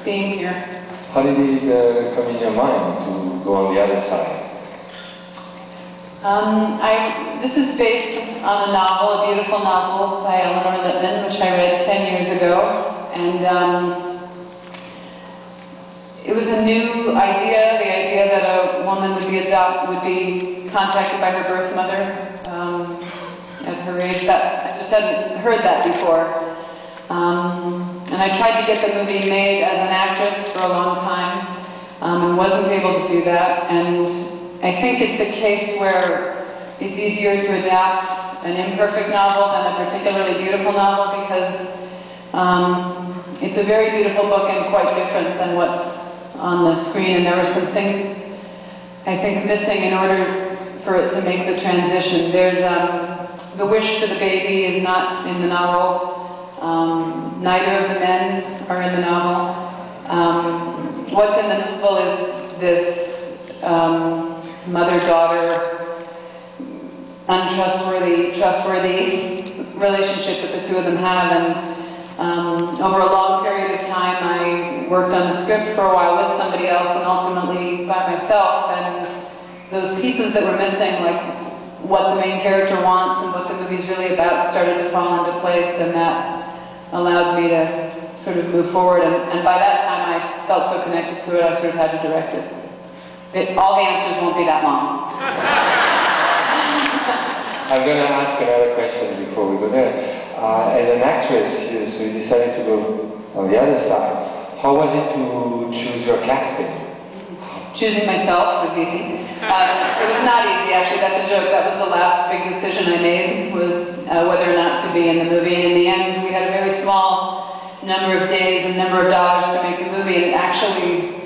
being here. How did it come in your mind to go on the other side? This is based on a novel, a beautiful novel by Helen, which I read 10 years ago. And it was a new idea, the idea that a woman would be contacted by her birth mother at her age. I just hadn't heard that before. And I tried to get the movie made as an actress for a long time, and wasn't able to do that. And I think it's a case where it's easier to adapt an imperfect novel than a particularly beautiful novel, because it's a very beautiful book and quite different than what's on the screen. And there were some things, I think, missing in order for it to make the transition. There's the wish for the baby is not in the novel. Neither of the men are in the novel. What's in the novel is this mother-daughter, trustworthy relationship that the two of them have. And over a long period of time, I worked on the script for a while with somebody else and ultimately by myself. And those pieces that were missing, like what the main character wants and what the movie's really about, started to fall into place, and that allowed me to sort of move forward. And by that time, I felt so connected to it, I sort of had to direct it. All the answers won't be that long. I'm going to ask another question before we go there. As an actress, so you decided to go on the other side. How was it to choose your casting? Choosing myself was easy. It was not easy, actually. That's a joke. That was the last big decision I made, was whether or not to be in the movie. And in the end, we had a very small number of days and number of dollars to make the movie, and it actually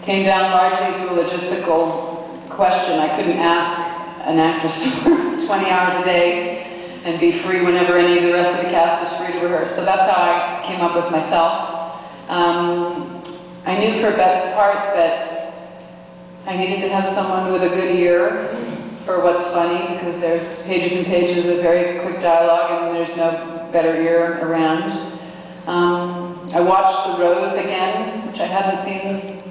came down largely to a logistical question. I couldn't ask an actress to work 20 hours a day and be free whenever any of the rest of the cast was free to rehearse. So that's how I came up with myself. I knew for Bette's part that I needed to have someone with a good ear for what's funny, because there's pages and pages of very quick dialogue and there's no better ear around. I watched The Rose again, which I hadn't seen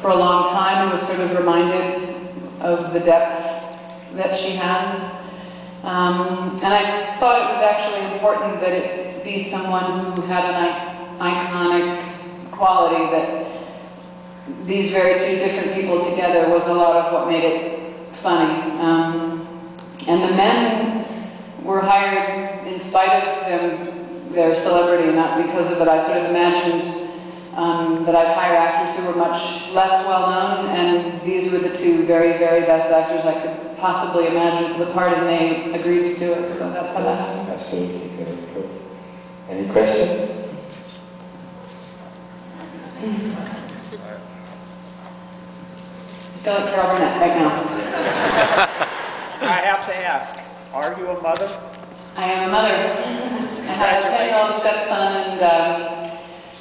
for a long time, and was sort of reminded of the depth that she has. And I thought it was actually important that it be someone who had an iconic quality, that these very two different people together was a lot of what made it funny. And the men were hired in spite of their celebrity, not because of it. I sort of imagined that I'd hire actors who were much less well-known, and these were the two very, very best actors I could possibly imagine for the part, and they agreed to do it, so that's how that happened. Absolutely, good. Any questions? I feel like Carol Burnett right now. I have to ask, are you a mother? I am a mother. I have a 10-year-old stepson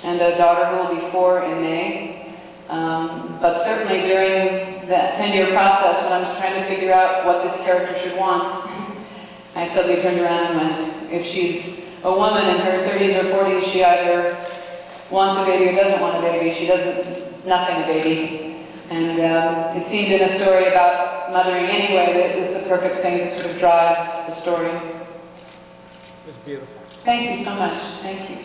and a daughter who will be 4 in May. But certainly during that 10-year process, when I was trying to figure out what this character should want, I suddenly turned around and went, if she's a woman in her 30s or 40s, she either wants a baby or doesn't want a baby. She doesn't, nothing a baby. And it seemed in a story about mothering anyway that it was the perfect thing to sort of drive the story. It was beautiful. Thank you so much. Thank you.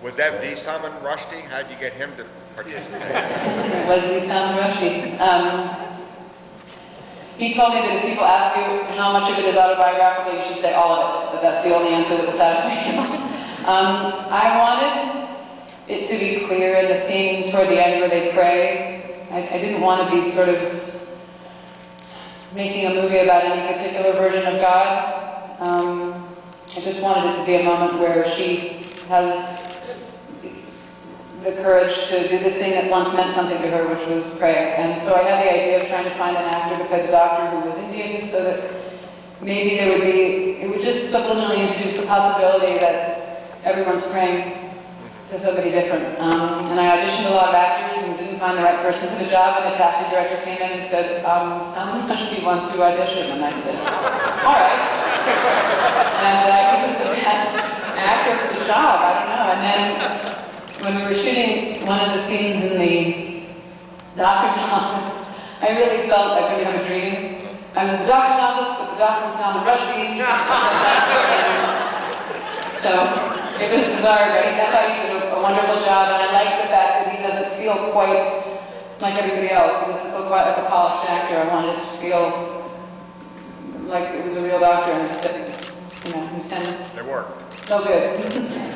Was that Salman Rushdie? How did you get him to participate? It was Salman Rushdie. He told me that if people ask you how much of it is autobiographical, you should say all of it, but that's the only answer that will satisfy him. I wanted it to be clear in the scene toward the end where they pray. I didn't want to be sort of making a movie about any particular version of God. I just wanted it to be a moment where she has the courage to do this thing that once meant something to her, which was prayer. And so I had the idea of trying to find an actor to play the doctor who was Indian, so that maybe there would be, it would just subliminally introduce the possibility that everyone's praying to somebody different. And I auditioned a lot of actors and didn't find the right person for the job, and the casting director came in and said, Salman Rushdie wants to audition. And I said, all right. And he was the best actor for the job, I don't know. And then when we were shooting one of the scenes in the doctor's office, I really felt like when you have a dream. I was in the doctor's office, but the doctor was Salman Rushdie. So it was bizarre, but I thought he did a wonderful job, and I like the fact that he doesn't feel quite like everybody else. He doesn't feel quite like a polished actor. I wanted it to feel like it was a real doctor, and you know, he's kind of It worked. no good.